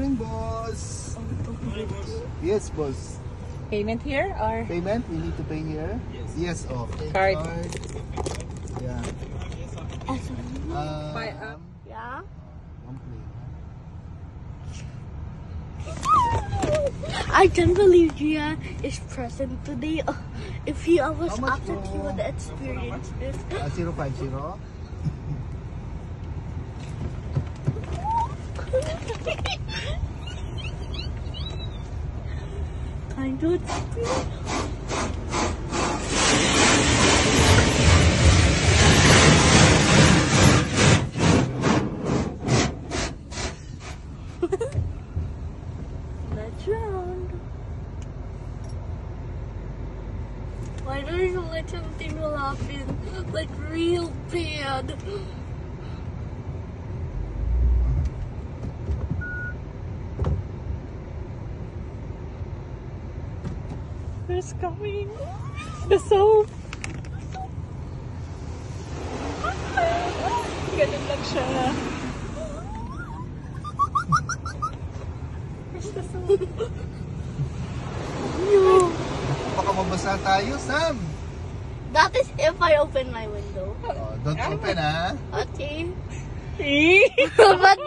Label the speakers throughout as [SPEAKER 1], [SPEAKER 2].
[SPEAKER 1] morning, boss. Yes, boss.
[SPEAKER 2] Payment here or?
[SPEAKER 1] Payment, we need to pay here. Yes, okay.
[SPEAKER 2] Card.
[SPEAKER 1] Yeah.
[SPEAKER 3] Yeah.
[SPEAKER 1] One plate.
[SPEAKER 3] I can't believe Gia is present today. If he was
[SPEAKER 1] How much
[SPEAKER 3] absent, he
[SPEAKER 1] more?
[SPEAKER 3] would experience this.
[SPEAKER 1] 050.
[SPEAKER 3] Kind of. Let's round. Why don't you let something happen? Like real bad.
[SPEAKER 2] Who's coming? The soap. Ganun lang siya. Where's the soap?
[SPEAKER 1] Baka mabasa tayo, Sam.
[SPEAKER 3] That is if I open my window.
[SPEAKER 1] Oh, don't open, ha?
[SPEAKER 3] Okay. but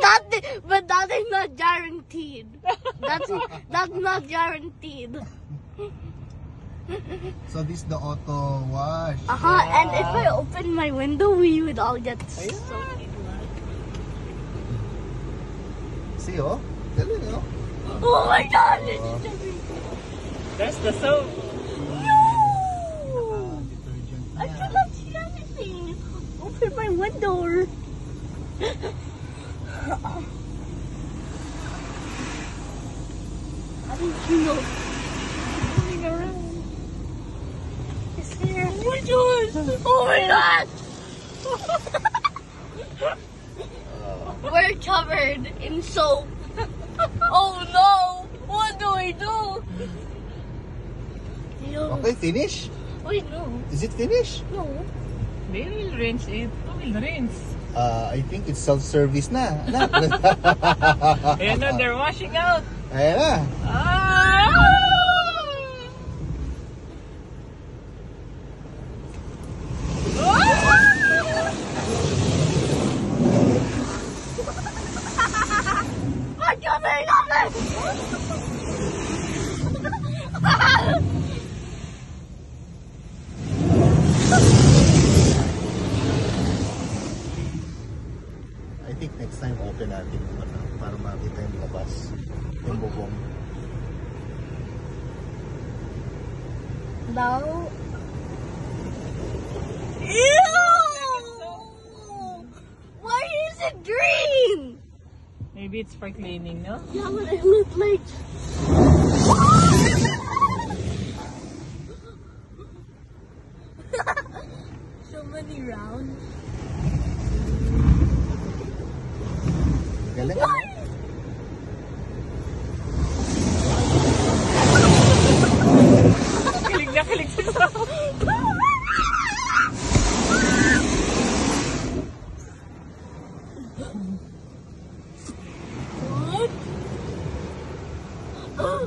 [SPEAKER 3] that is not guaranteed. That's not guaranteed.
[SPEAKER 1] So this is the auto wash.
[SPEAKER 3] And if I open my window, we would all get soaked.
[SPEAKER 1] See, oh? Galing, oh?
[SPEAKER 3] Oh my god!
[SPEAKER 2] There's the soap.
[SPEAKER 1] Detergent
[SPEAKER 3] I
[SPEAKER 1] na.
[SPEAKER 3] cannot see anything. Open my window. How did you know?
[SPEAKER 2] Coming around.
[SPEAKER 3] It's here. Oh my gosh! Oh my god! We're covered in soap. Oh no! What do I do?
[SPEAKER 1] Okay, finish?
[SPEAKER 3] Wait, no.
[SPEAKER 1] Is it finished?
[SPEAKER 3] No.
[SPEAKER 2] They will rinse it. Who will rinse?
[SPEAKER 1] I think it's self-service na. Anak.
[SPEAKER 2] Ayan na, they're washing out.
[SPEAKER 1] Ayan na.
[SPEAKER 2] Ah!
[SPEAKER 3] I'm coming on this!
[SPEAKER 1] I think next time open natin yung mata para makita yung labas. Yung bubong.
[SPEAKER 3] No. Ew! Why is it green?
[SPEAKER 2] Maybe it's for cleaning, no?
[SPEAKER 3] Yeah, but it looks like... So many rounds.
[SPEAKER 1] Galing, ano?
[SPEAKER 2] Kilig na kilig sa soap.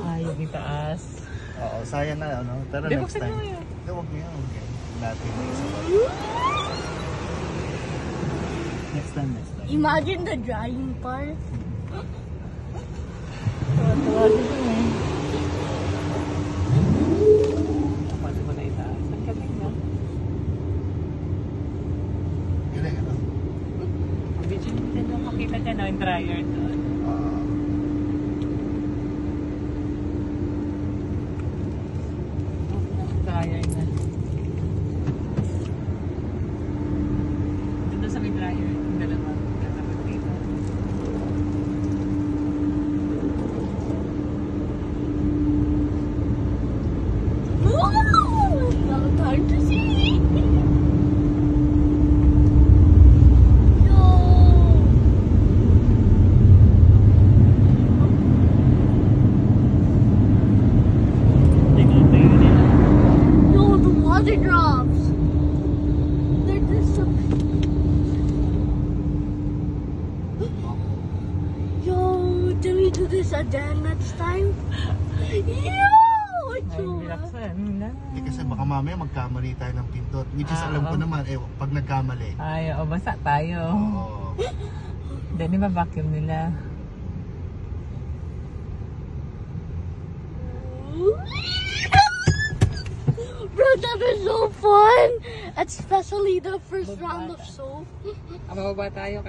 [SPEAKER 2] Ay, yung itaas.
[SPEAKER 1] Oo, sayang na, ano? Pero
[SPEAKER 2] Di,
[SPEAKER 1] next
[SPEAKER 2] buksan
[SPEAKER 1] time.
[SPEAKER 2] mo yun.
[SPEAKER 1] Hindi, huwag mo yan. Okay. Natin na isa pa. Next time.
[SPEAKER 3] Imagine the drying part.
[SPEAKER 2] Tuwa dito eh. Paano mo na itaas? Ang galing na.
[SPEAKER 1] Galing, ano?
[SPEAKER 2] Video natin na makita ka na yung dryer doon. Dryer na. Dito sa may dryer, yung dalawa. Dalawa dito.
[SPEAKER 3] No time to see. No. this again next time? Yeah!
[SPEAKER 2] Ay,
[SPEAKER 3] So
[SPEAKER 2] bilaksan na.
[SPEAKER 1] Kasi baka mamaya magkamali tayo ng pindot. Which is alam ko naman, pag nagkamali.
[SPEAKER 2] Ay, o basa tayo.
[SPEAKER 1] Oo.
[SPEAKER 2] Dahil ba vacuum nila?
[SPEAKER 3] Bro, that was so fun! Especially the first round of soap.
[SPEAKER 2] Ababa tayo.